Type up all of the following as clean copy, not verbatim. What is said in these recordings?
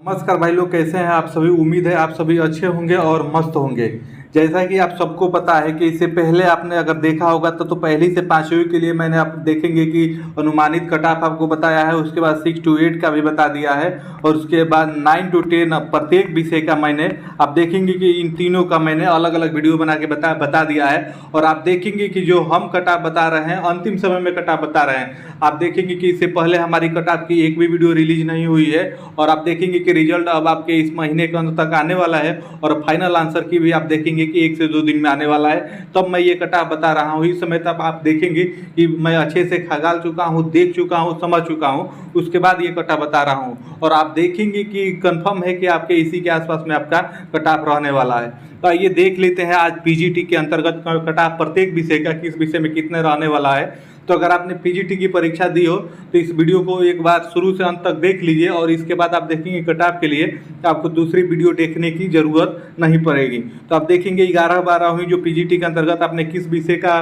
नमस्कार भाई लोग, कैसे हैं आप सभी। उम्मीद है आप सभी अच्छे होंगे और मस्त होंगे। जैसा कि आप सबको पता है कि इससे पहले आपने अगर देखा होगा तो पहली से पाँचवीं के लिए मैंने आप देखेंगे कि अनुमानित कट ऑफ आपको बताया है। उसके बाद 6 to 8 का भी बता दिया है और उसके बाद 9 to 10 प्रत्येक विषय का मैंने आप देखेंगे कि इन तीनों का मैंने अलग अलग वीडियो बना के बता दिया है। और आप देखेंगे कि जो हम कट ऑफ बता रहे हैं अंतिम समय में कट ऑफ बता रहे हैं। आप देखेंगे कि इससे पहले हमारी कट ऑफ की एक भी वीडियो रिलीज नहीं हुई है और आप देखेंगे कि रिजल्ट अब आपके इस महीने के अंत तक आने वाला है और फाइनल आंसर की भी आप देखेंगे कि 1 से 2 दिन में आने वाला है। तब मैं ये कट ऑफ बता रहा हूँ। इस समय तक आप देखेंगे कि मैं अच्छे से खंगाल चुका हूँ, देख चुका हूँ, समझ चुका हूँ। उसके बाद ये कट ऑफ बता रहा हूँ और आप देखेंगे कि कंफर्म है कि आपके इसी के आसपास में आपका कट ऑफ रहने वाला है। तो आइए देख लेते हैं आज पीजीटी के अंतर्गत कट ऑफ प्रत्येक विषय का किस विषय में कितने रहने वाला है। तो अगर आपने पीजीटी की परीक्षा दी हो तो इस वीडियो को एक बार शुरू से अंत तक देख लीजिए और इसके बाद आप देखेंगे कट ऑफ के लिए आपको दूसरी वीडियो देखने की ज़रूरत नहीं पड़ेगी। तो आप देखेंगे 11-12वीं जो पीजीटी के अंतर्गत आपने किस विषय का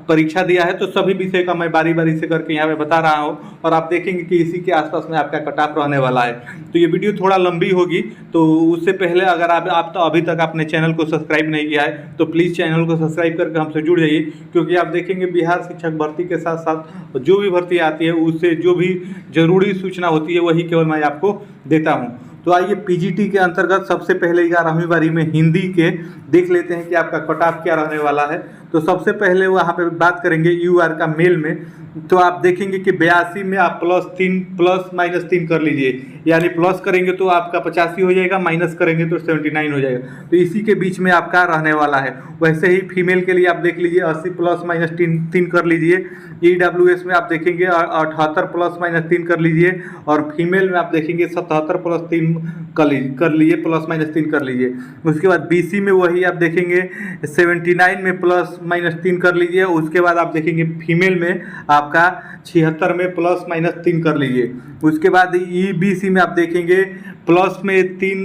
परीक्षा दिया है तो सभी विषय का मैं बारी बारी से करके यहाँ पे बता रहा हूँ और आप देखेंगे कि इसी के आसपास में आपका कट ऑफ रहने वाला है। तो ये वीडियो थोड़ा लंबी होगी, तो उससे पहले अगर आप तो अभी तक आपने चैनल को सब्सक्राइब नहीं किया है तो प्लीज़ चैनल को सब्सक्राइब करके हमसे जुड़ जाइए, क्योंकि आप देखेंगे बिहार शिक्षक भर्ती के साथ साथ जो भी भर्ती आती है उससे जो भी जरूरी सूचना होती है वही केवल मैं आपको देता हूं। तो आइए पीजीटी के अंतर्गत सबसे पहले 11वीं बारी में हिंदी के देख लेते हैं कि आपका कट ऑफ क्या रहने वाला है। तो सबसे पहले वहाँ पे बात करेंगे यूआर का मेल में। तो आप देखेंगे कि 82 में आप +-3 कर लीजिए, यानी प्लस करेंगे तो आपका 85 हो जाएगा, माइनस करेंगे तो 79 हो जाएगा। तो इसी के बीच में आपका रहने वाला है। वैसे ही फीमेल के लिए आप देख लीजिए 80 +-3 कर लीजिए। ईडब्ल्यूएस में आप देखेंगे 78 +-3 कर लीजिए और फीमेल में आप देखेंगे 77 +3 कर लीजिए, +-3 कर लीजिए। उसके बाद बीसी में वही आप देखेंगे 79 में +-3 कर लीजिए। उसके बाद आप देखेंगे फीमेल में आपका 76 में +-3 कर लीजिए। उसके बाद ईबीसी में आप देखेंगे प्लस में 3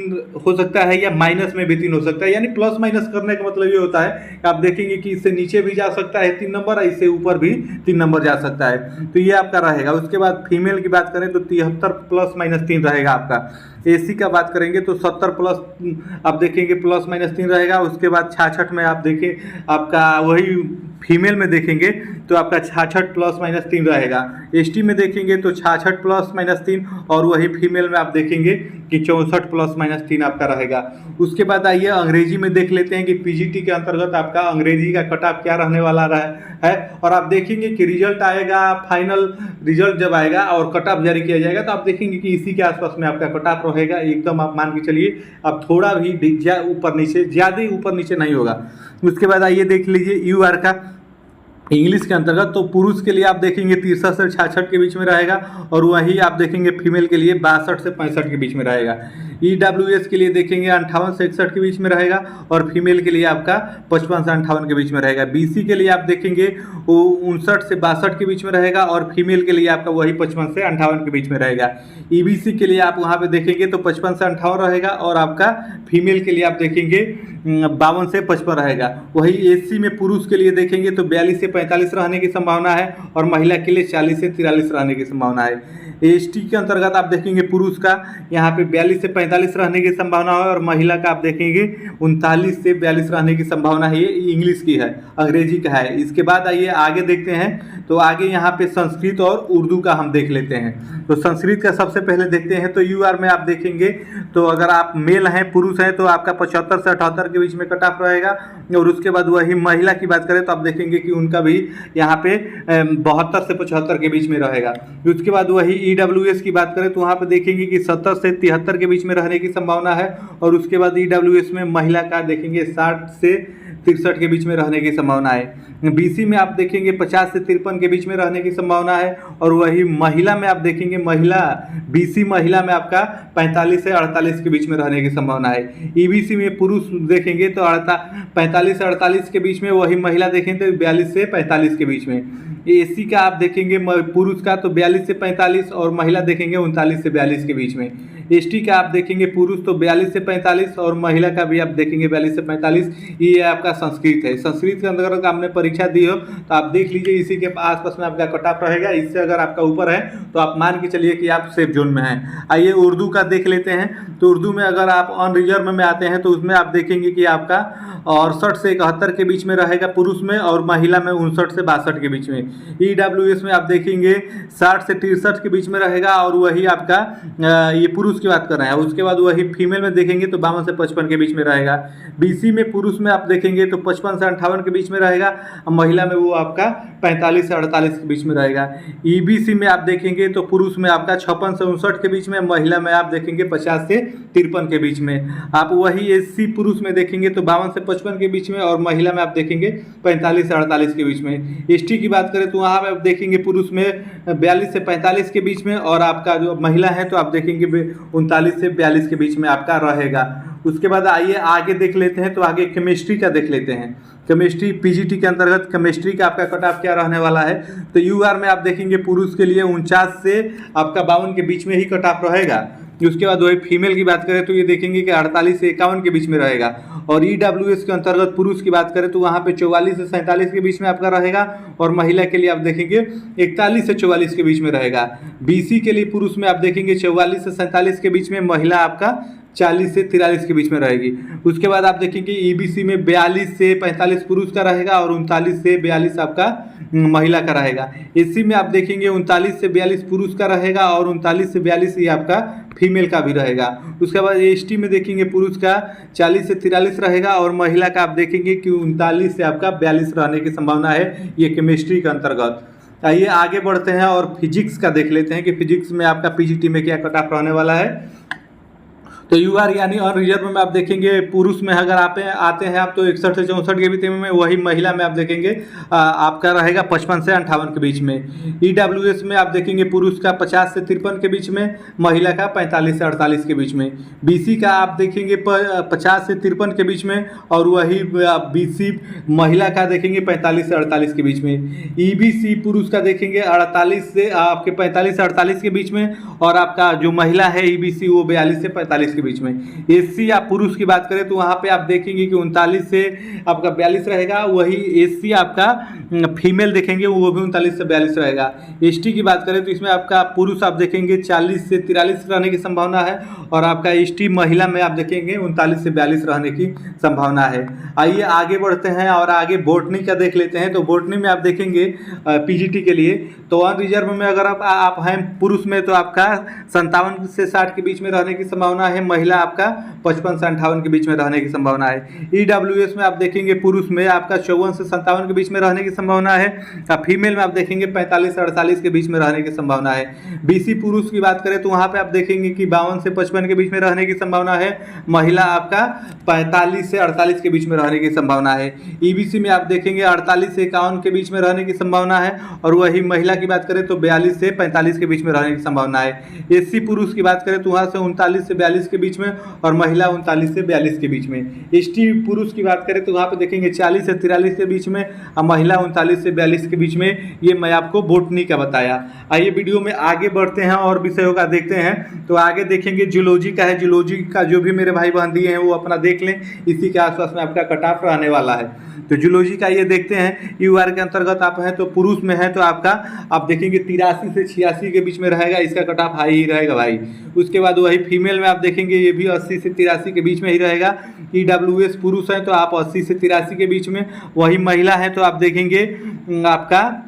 हो सकता है या माइनस में भी 3 हो सकता है, यानी प्लस माइनस करने का मतलब ये होता है कि आप देखेंगे कि इससे नीचे भी जा सकता है 3 नंबर, इससे ऊपर भी 3 नंबर जा सकता है। तो ये आपका रहेगा। उसके बाद फीमेल की बात करें तो 73 +-3 रहेगा आपका। एसी का बात करेंगे तो 70 प्लस आप देखेंगे +-3 रहेगा। उसके बाद 66 में आप देखें आपका वही फीमेल में देखेंगे तो आपका 66 +-3 रहेगा। एसटी में देखेंगे तो 66 +-3 और वही फीमेल में आप देखेंगे कि 64 +-3 आपका रहेगा। उसके बाद आइए अंग्रेजी में देख लेते हैं कि पीजीटी के अंतर्गत आपका अंग्रेजी का कट ऑफ क्या रहने वाला है। और आप देखेंगे कि रिजल्ट आएगा, फाइनल रिजल्ट जब आएगा और कट ऑफ जारी किया जाएगा तो आप देखेंगे कि इसी के आसपास में आपका कट ऑफ रहेगा। एकदम आप मान के चलिए अब थोड़ा भी ऊपर नीचे, ज़्यादा ऊपर नीचे नहीं होगा। उसके बाद आइए देख लीजिए यूआर का इंग्लिश के अंतर्गत। तो पुरुष के लिए आप देखेंगे 63 से 66 के बीच में रहेगा और वही आप देखेंगे फीमेल के लिए 62 से 65 के बीच में रहेगा। ईडब्ल्यूएस के लिए देखेंगे 58 से 61 के बीच में रहेगा और फीमेल के लिए आपका 55 से 58 के बीच में रहेगा। बीसी के लिए आप देखेंगे वो 59 से 62 के बीच में रहेगा और फीमेल के लिए आपका वही 55 से 58 के बीच में रहेगा। ईबीसी के लिए आप वहाँ पे देखेंगे तो 55 से 58 रहेगा और आपका फीमेल के लिए आप देखेंगे 52 से 55 रहेगा। वही एससी में पुरुष के लिए देखेंगे तो 42 से 45 रहने की संभावना है और महिला के लिए 40 से 43 रहने की संभावना है। एसटी के अंतर्गत आप देखेंगे पुरुष का यहाँ पे 42 से 45 रहने की संभावना है और महिला का आप देखेंगे 39 से 42 रहने की संभावना है। ये इंग्लिश की है, अंग्रेजी का है। इसके बाद आइए आगे देखते हैं। तो आगे यहाँ पे संस्कृत और उर्दू का हम देख लेते हैं। तो संस्कृत का सबसे पहले देखते हैं। तो यूआर में आप देखेंगे तो अगर आप मेल हैं, पुरुष हैं तो आपका 75 से 78 के बीच में कट ऑफ रहेगा। और उसके बाद वही महिला की बात करें तो आप देखेंगे कि उनका भी यहाँ पे 72 से 75 के बीच में रहेगा। उसके बाद वही ईडब्ल्यूएस की बात करें तो वहाँ पे देखेंगे कि 70 से 73 के बीच में रहने की संभावना है। और उसके बाद ईडब्ल्यूएस में महिला का देखेंगे 60 से 63 के बीच में रहने की संभावना है। बीसी में आप देखेंगे 50 से 53 के बीच में रहने की संभावना है। और वही महिला में आप देखेंगे बीसी महिला में आपका 45 से 48 के बीच में रहने की संभावना है। ईबीसी में पुरुष देखेंगे तो 45 से 48 के बीच में, वही महिला देखेंगे तो 42 से 45 के बीच में। एसी का आप देखेंगे पुरुष का तो 42 से 45 और महिला देखेंगे 39 से 42 के बीच में। एसटी का आप देखेंगे पुरुष तो 42 से 45 और महिला का भी आप देखेंगे 42 से 45। ये आपका संस्कृत है। संस्कृत के अंतर्गत आपने परीक्षा दी हो तो आप देख लीजिए इसी के आसपास में आपका कट ऑफ रहेगा। इससे अगर आपका ऊपर है तो आप मान के चलिए कि आप सेफ जोन में हैं। आइए उर्दू का देख लेते हैं। तो उर्दू में अगर आप ऑन रिजर्व में आते हैं तो उसमें आप देखेंगे कि आपका 68 से 71 के बीच में रहेगा पुरुष में, और महिला में 59 से 62 के बीच में। ईडब्ल्यूएस में आप देखेंगे 60 से 63 के बीच में रहेगा, और वही आपका ये पुरुष की बात कर रहे हैं। उसके बाद वही फीमेल में देखेंगे तो 52 से 55 के बीच में रहेगा। बीसी में पुरुष में आप देखेंगे तो 55 से 58 के बीच में रहेगा, महिला में वो आपका 45 से 48 के बीच में रहेगा। ईबीसी में आप देखेंगे तो पुरुष में आपका 56 से 59 के बीच में, महिला में आप देखेंगे 50 से 53 के बीच में। आप वही एससी पुरुष में देखेंगे तो 52 से 55 के बीच में, और महिला में आप देखेंगे 45 से 48 के बीच में। एसटी की बात करें तो वहाँ पे आप देखेंगे पुरुष में 42 से 45 के बीच में, और आपका जो महिला है तो आप देखेंगे 39 से 42 के बीच में आपका रहेगा। उसके बाद आइए आगे देख लेते हैं। तो आगे केमिस्ट्री का देख लेते हैं। केमिस्ट्री पीजीटी के अंतर्गत केमिस्ट्री का आपका कट ऑफ क्या रहने वाला है। तो यूआर में आप देखेंगे पुरुष के लिए 49 से आपका 52 के बीच में ही कट ऑफ रहेगा। उसके बाद वही फीमेल की बात करें तो ये देखेंगे कि 48 से 51 के बीच में रहेगा। और ईडब्ल्यूएस के अंतर्गत पुरुष की बात करें तो वहाँ पे 44 से 47 के बीच में आपका रहेगा, और महिला के लिए आप देखेंगे 41 से 44 के बीच में रहेगा। बीसी के लिए पुरुष में आप देखेंगे 44 से 47 के बीच में, महिला आपका 40 से 43 के बीच में रहेगी। उसके बाद आप देखेंगे ईबीसी में 42 से 45 पुरुष का रहेगा, और 39 से 42 आपका महिला का रहेगा। एससी में आप देखेंगे 39 से 42 पुरुष का रहेगा, और 39 से 42 ये आपका फीमेल का भी रहेगा। उसके बाद एसटी में देखेंगे पुरुष का 40 से 43 रहेगा, और महिला का आप देखेंगे कि 39 से आपका 42 रहने की संभावना है, ये केमिस्ट्री के अंतर्गत। आइए आगे बढ़ते हैं और फिजिक्स का देख लेते हैं कि फिजिक्स में आपका पीजीटी में क्या कट ऑफ रहने वाला है। तो यूआर यानी ऑन रिजर्व में आप देखेंगे पुरुष में अगर आप आते हैं आप तो 61 से 64 के बीच में, वही महिला में आप देखेंगे आपका रहेगा 55 से 58 के बीच में। ईडब्ल्यूएस में आप देखेंगे पुरुष का 50 से 53 के बीच में, महिला का 45 से 48 के बीच में। बीसी का आप देखेंगे 50 से 53 के बीच में, और वही बीसी महिला का देखेंगे 45 से 48 के बीच में। ईबीसी पुरुष का देखेंगे 48 से आपके 45 से 48 के बीच में, और आपका जो महिला है ईबीसी वो 42 से 45 बीच में। एससी या पुरुष की बात करें तो वहां पे आप देखेंगे कि 39 से आपका 42 रहेगा, वही एससी आपका फीमेल देखेंगे वो भी 39 से 42 रहेगा। एसटी की बात करें तो इसमें आपका पुरुष आप देखेंगे 40 से 43 रहने की संभावना है, और आपका एसटी महिला में आप देखेंगे 39 से 42 रहने की संभावना है। आइए आगे बढ़ते हैं और आगे बोटनी का देख लेते हैं। तो बोटनी में आप देखेंगे पीजीटी के लिए तो ऑन रिजर्व में अगर आप हैं पुरुष में तो आपका 57 से 60 के बीच में रहने की संभावना है, महिला आपका 55 से 58 के बीच में रहने की संभावना है। ईडब्ल्यूएस में आप देखेंगे पुरुष में आपका 54 से 57 के बीच में रहने की संभावना है, फीमेल में आप देखेंगे 45 से 48 के बीच में रहने की संभावना है। बीसी पुरुष की बात करें तो वहाँ पे आप देखेंगे कि 52 से 55 के बीच में रहने की संभावना है, महिला आपका 45 से 48 के बीच में रहने की संभावना है। ईबीसी में आप देखेंगे 48 से 51 के बीच में रहने की संभावना है, और वही महिला की बात करें तो 42 से 45 के बीच में रहने की संभावना है। एससी पुरुष की बात करें तो वहाँ से 39 से 42 के बीच में, और महिला 39 से 42 के बीच में। एसटी पुरुष की बात करें तो वहाँ पे देखेंगे 40 से 43 के बीच में, और महिला 39 से 42 के बीच में। ये मैं आपको बोटनी का बताया। आइए वीडियो में आगे बढ़ते हैं और विषयों का देखते हैं। तो आगे देखेंगे जूलॉजी का है। जूलॉजी का जो भी मेरे भाई बहन दिए हैं वो अपना देख लें, इसी के आसपास में आपका कट ऑफ रहने वाला है। तो जूलॉजी का ये देखते हैं। यूआर के अंतर्गत आप हैं तो पुरुष में है तो आपका आप देखेंगे 83 से 86 के बीच में रहेगा, इसका कट ऑफ हाई ही रहेगा भाई। उसके बाद वही फीमेल में आप देखेंगे ये भी 80 से 83 के बीच में ही रहेगा। ईडब्ल्यूएस पुरुष है तो आप 80 से 83 के बीच में, वही महिला है तो आप देखेंगे आपका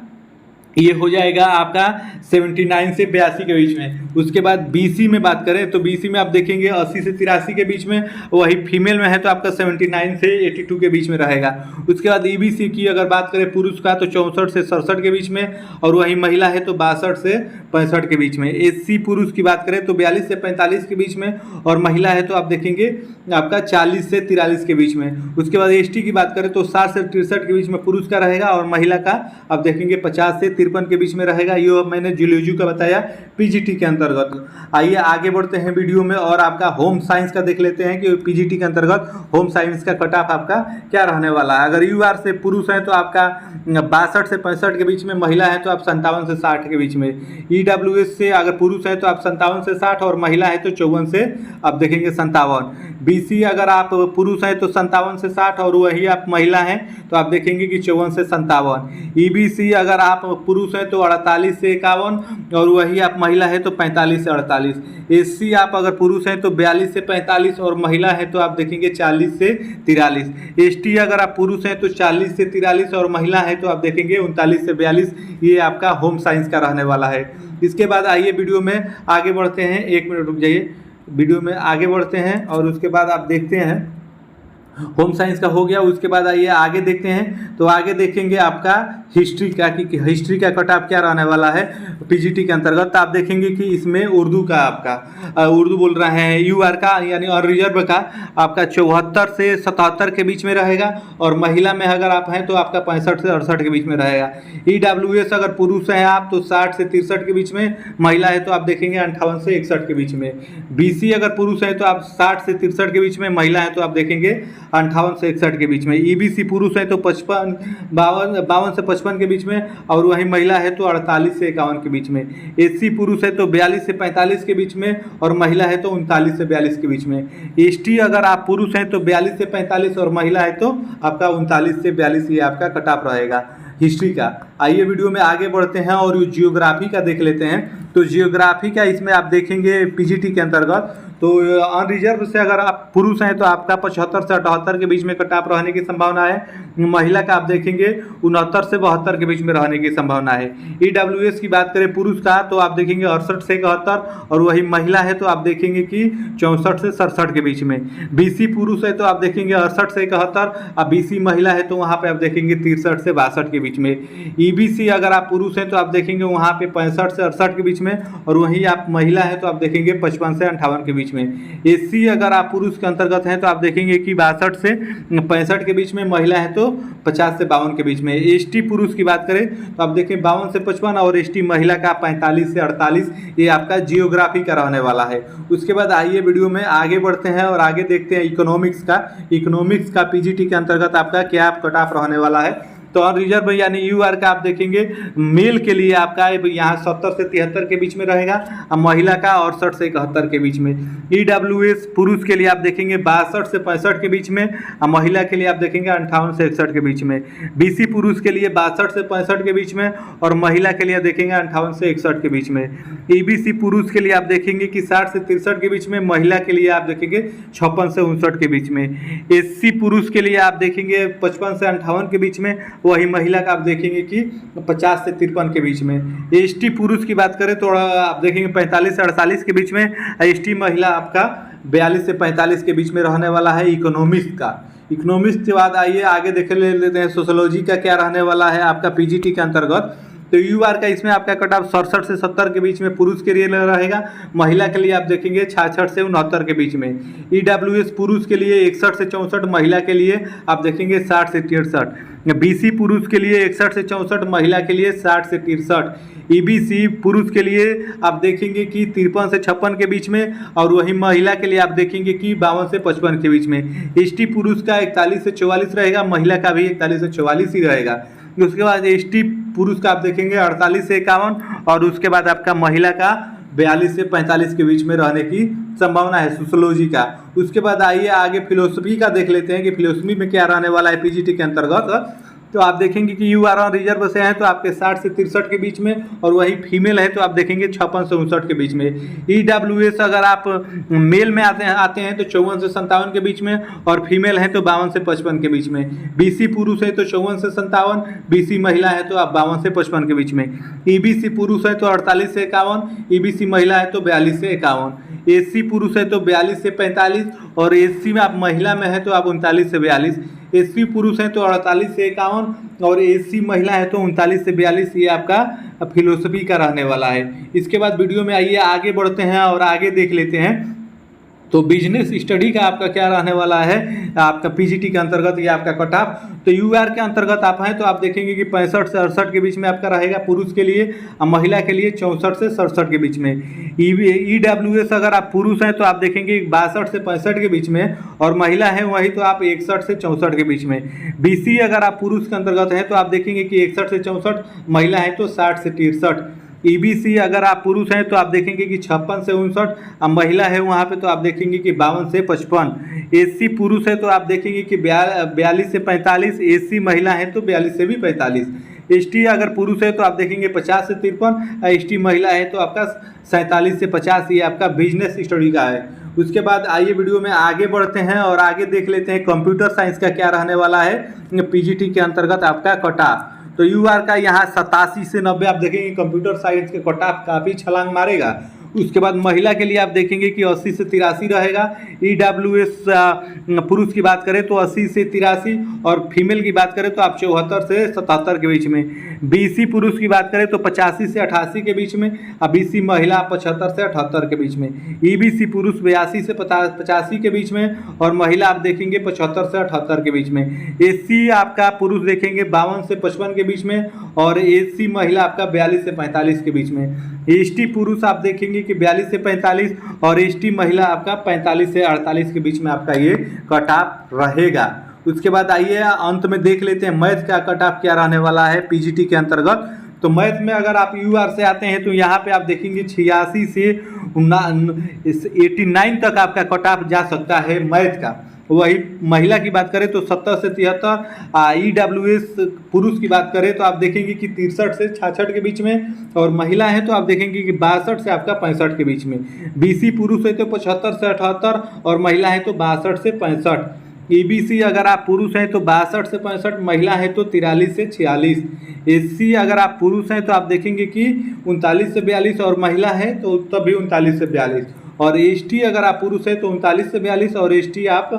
ये हो जाएगा आपका 79 से 82 के बीच में। उसके बाद बीसी में बात करें तो बीसी में आप देखेंगे 80 से 83 के बीच में, वही फीमेल में है तो आपका 79 से 82 के बीच में रहेगा। उसके बाद ईबीसी की अगर बात करें पुरुष का तो 64 से 67 के बीच में, और वही महिला है तो 62 से 65 के बीच में। एससी पुरुष की बात करें तो 42 से 45 के बीच में, और महिला है तो आप देखेंगे आपका 40 से 43 के बीच में। उसके बाद एसटी की बात करें तो 60 से 63 के बीच में पुरुष का रहेगा, और महिला का आप देखेंगे 50 से 53 के बीच में रहेगा। ये मैंने जूलॉजी का बताया पीजीटी के अंतर्गत। आइए आगे बढ़ते हैं वीडियो में और आपका होम साइंस का देख लेते हैं कि पीजीटी के अंतर्गत होम साइंस का कट ऑफ आपका क्या रहने वाला है। अगर यूआर से पुरुष है तो आपका 62 से 65 के बीच में, महिला है तो आप 57 से 60 के बीच में। ईडब्ल्यूएस से अगर पुरुष है तो आप 57 से 60 और महिला है तो 54 से आप देखेंगे 57। बीसी अगर आप पुरुष हैं तो 57 से 60 और वही आप महिला हैं तो आप देखेंगे कि 54 से 57। ईबीसी अगर आप पुरुष हैं तो 48 से 51 और वही आप महिला है तो 45 से 48। एससी आप अगर पुरुष हैं तो 42 से 45 और महिला है तो आप देखेंगे 40 से 43। एसटी अगर आप पुरुष हैं तो 40 से 43 और महिला है तो आप देखेंगे 39 से 42। ये आपका होम साइंस का रहने वाला है। इसके बाद आइए वीडियो में आगे बढ़ते हैं, 1 मिनट रुक जाइए, वीडियो में आगे बढ़ते हैं और उसके बाद आप देखते हैं होम साइंस का हो गया। उसके बाद आइए आगे देखते हैं, तो आगे देखेंगे आपका हिस्ट्री का कि हिस्ट्री का कट ऑफ क्या रहने वाला है पीजीटी के अंतर्गत। तो आप देखेंगे कि इसमें उर्दू का आपका उर्दू बोल रहे हैं यूआर का यानी अनरिजर्व का आपका 74 से 77 के बीच में रहेगा और महिला में अगर आप हैं तो आपका 65 से 68 के बीच में रहेगा। ईडब्ल्यूएस अगर पुरुष हैं आप तो 60 से 63 के बीच में, महिला है तो आप देखेंगे 58 से 61 के बीच में। बीसी अगर पुरुष है तो आप 60 से 63 के बीच में, महिला है तो आप देखेंगे 58 से 61 के बीच में। ईबीसी पुरुष है तो 52 से 55 के बीच में और वही महिला है तो 48 से 51 के बीच में। एससी पुरुष है तो 42 से 45 के बीच में और महिला है तो 39 से 42 के बीच में। एसटी अगर आप पुरुष हैं तो 42 से 45 और महिला है तो आपका 39 से 42 ये आपका कट ऑफ रहेगा हिस्ट्री का। आइए वीडियो में आगे बढ़ते हैं और जियोग्राफी का देख लेते हैं। तो जियोग्राफी का इसमें आप देखेंगे पीजीटी के अंतर्गत तो अनरिजर्व से अगर आप पुरुष हैं तो आपका 75 से 78 के बीच में कट ऑफ रहने की संभावना है। महिला का आप देखेंगे 69 से 72 के बीच में रहने की संभावना है। ईडब्ल्यूएस की बात करें पुरुष का तो आप देखेंगे 68 से 71 और वही महिला है तो आप देखेंगे कि 64 से 67 के बीच में। बीसी पुरुष है तो आप देखेंगे 68 से 71 और बीसी महिला है तो वहाँ पे आप देखेंगे 63 से 62 के बीच में। ईबीसी अगर आप पुरुष हैं तो आप देखेंगे वहाँ पे 65 से 68 के बीच में और वहीं आप महिला है तो आप देखेंगे 55 से 58 के बीच में। एससी अगर आप पुरुष के अंतर्गत हैं तो आप देखेंगे कि 62 से 65 के बीच में, महिला है तो 50 से 52 के बीच में। एसटी पुरुष की बात करें तो आप देखें 52 से 55 और एसटी महिला का 45 से 48। ये आपका जियोग्राफी का रहने वाला है। उसके बाद आइए वीडियो में आगे बढ़ते हैं और आगे देखते हैं इकोनॉमिक्स का पीजीटी के अंतर्गत आपका क्या कट ऑफ रहने वाला है। तो अनरिजर्व यानी यूआर का आप देखेंगे मेल के लिए आपका यहाँ 70 से 73 के बीच में रहेगा और महिला का 68 से 71 के बीच में। ईडब्ल्यूएस पुरुष के लिए आप देखेंगे 62 से 65 के बीच में और महिला के लिए आप देखेंगे 58 से 61 के बीच में। बीसी पुरुष के लिए 62 से 65 के बीच में और महिला के लिए देखेंगे 58 से 61 के बीच में। ईबीसी पुरुष के लिए आप देखेंगे कि 60 से 63 के बीच में, महिला के लिए आप देखेंगे 56 से 59 के बीच में। एससी पुरुष के लिए आप देखेंगे 55 से 58 के बीच में, वही महिला का आप देखेंगे कि 50 से 53 के बीच में। एसटी पुरुष की बात करें तो आप देखेंगे 45 से 48 के बीच में। एसटी महिला आपका 42 से 45 के बीच में रहने वाला है इकोनॉमिक्स के बाद आइए आगे देख लेते हैं सोशोलॉजी का क्या रहने वाला है आपका पीजीटी के अंतर्गत। तो यूआर का इसमें आपका कट ऑफ 67 से 70 के बीच में पुरुष के लिए रहेगा। महिला के लिए आप देखेंगे 66 से 69 के बीच में। ईडब्ल्यूएस पुरुष के लिए 61 से 64, महिला के लिए आप देखेंगे 60 से 63। बीसी पुरुष के लिए 61 से 64, महिला के लिए 60 से 63। ईबीसी पुरुष के लिए आप देखेंगे कि 53 से 56 के बीच में और वही महिला के लिए आप देखेंगे कि 52 से 55 के बीच में। एसटी पुरुष का 41 से 44 रहेगा, महिला का भी 41 से 44 ही रहेगा। उसके बाद एसटी पुरुष का आप देखेंगे 48 से 51 और उसके बाद आपका महिला का 42 से 45 के बीच में रहने की संभावना है सोशोलॉजी का। उसके बाद आइए आगे फिलोसफी का देख लेते हैं कि फिलोसफी में क्या रहने वाला है पीजीटी के अंतर्गत। तो आप देखेंगे कि यू आर ऑन रिजर्व से हैं तो आपके 60 से 63 के बीच में और वही फीमेल है तो आप देखेंगे 56 से 59 के बीच में। ईडब्ल्यूएस अगर आप मेल में आते हैं तो 54 से 57 के बीच में और फीमेल है तो 52 से 55 के बीच में। बीसी पुरुष है तो 54 से 57, बीसी महिला है तो आप 52 से 55 के बीच में। ईबीसी पुरुष है तो 48 से 51, ईबीसी महिला है तो 42 से 51। एससी पुरुष है तो 42 से 45 और एससी में आप महिला में है तो आप 39 से 42। एससी पुरुष हैं तो 48 से 51 और एससी महिला है तो 39 से 42। ये आपका फिलोसफी का रहने वाला है। इसके बाद वीडियो में आइए आगे बढ़ते हैं और आगे देख लेते हैं। तो बिजनेस स्टडी का आपका क्या रहने वाला है, आपका पीजीटी के अंतर्गत ये आपका कट ऑफ। तो यूआर के अंतर्गत आप हैं तो आप देखेंगे कि 65 से 68 के बीच में आपका रहेगा पुरुष के लिए, और महिला के लिए 64 से 67 के बीच में। ईडब्ल्यूएस अगर आप पुरुष हैं तो आप देखेंगे 62 से 65 के बीच में, और महिला है वही तो आप 61 से 64 के बीच में। बीसी अगर आप पुरुष के अंतर्गत हैं तो आप देखेंगे कि 61 से 64, महिला है तो 60 से 63। ईबीसी अगर आप पुरुष हैं तो आप देखेंगे कि 56 से 59, अब महिला है वहाँ पे तो आप देखेंगे कि 52 से 55। एससी पुरुष है तो आप देखेंगे कि 42 से 45, एससी महिला है तो 42 से भी 45। एसटी अगर पुरुष है तो आप देखेंगे 50 से 53, एसटी महिला है तो आपका 47 से 50। ये आपका बिजनेस स्टडी का है। उसके बाद आइए वीडियो में आगे बढ़ते हैं और आगे देख लेते हैं कंप्यूटर साइंस का क्या रहने वाला है पीजीटी के अंतर्गत आपका कट ऑफ। तो यूआर का यहाँ 87 से 90 आप देखेंगे कंप्यूटर साइंस के कट ऑफ काफ़ी छलांग मारेगा। उसके बाद महिला के लिए आप देखेंगे कि 80 से 83 रहेगा। ईडब्ल्यूएस पुरुष की बात करें तो 80 से 83, और फीमेल की बात करें तो आप 74 से 77 के बीच में। बीसी पुरुष की बात करें तो 85 से 88 के बीच में, और बीसी महिला 75 से 78 के बीच में। ईबीसी पुरुष 82 से 85 के बीच में, और महिला आप देखेंगे 75 से 78 के बीच में। एससी आपका पुरुष देखेंगे 52 से 55 के बीच में, और एससी महिला आपका 42 से 45 के बीच में। एसटी पुरुष आप देखेंगे कि 42 से 45, और एसटी महिला आपका 45 से 48 के बीच में आपका ये कट ऑफ रहेगा। उसके बाद आइए अंत में देख लेते हैं मैथ का कट ऑफ क्या रहने वाला है पीजीटी के अंतर्गत। तो मैथ में अगर आप यूआर से आते हैं तो यहाँ पे आप देखेंगे 86 से 89 तक आपका कट ऑफ जा सकता है मैथ का। वही महिला की बात करें तो 70 से 73। ईडब्ल्यूएस पुरुष की बात करें तो आप देखेंगे कि 63 से 66 के बीच में, और महिला है तो आप देखेंगे कि 62 से आपका 65 के बीच में। बीसी पुरुष है तो 75 से 78, और महिला है तो 62 से 65। ईबीसी अगर आप पुरुष हैं तो 62 से 65, महिला है तो 43 से 46। एससी अगर आप पुरुष हैं तो आप देखेंगे कि 39 से 42, और महिला है तो तब भी 39 से 42। और एसटी अगर आप पुरुष है तो 39 से 42, और एसटी आप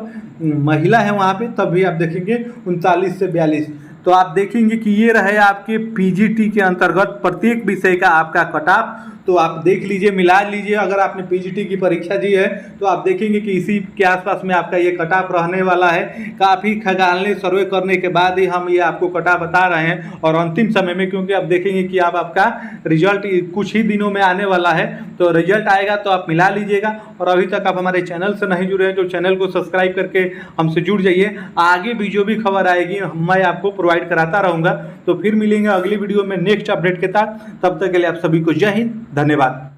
महिला है वहाँ पे तब भी आप देखेंगे 39 से 42। तो आप देखेंगे कि ये रहे आपके पीजीटी के अंतर्गत प्रत्येक विषय का आपका कट ऑफ। तो आप देख लीजिए, मिला लीजिए। अगर आपने पीजीटी की परीक्षा दी है तो आप देखेंगे कि इसी के आसपास में आपका ये कट ऑफ रहने वाला है। काफ़ी खगालने सर्वे करने के बाद ही हम ये आपको कट ऑफ बता रहे हैं, और अंतिम समय में, क्योंकि आप देखेंगे कि अब आपका रिजल्ट कुछ ही दिनों में आने वाला है। तो रिजल्ट आएगा तो आप मिला लीजिएगा। और अभी तक आप हमारे चैनल से नहीं जुड़े हैं तो चैनल को सब्सक्राइब करके हमसे जुड़ जाइए। आगे भी जो भी खबर आएगी मैं आपको प्रोवाइड कराता रहूँगा। तो फिर मिलेंगे अगली वीडियो में नेक्स्ट अपडेट के साथ। तब तक के लिए आप सभी को जय हिंद, धन्यवाद।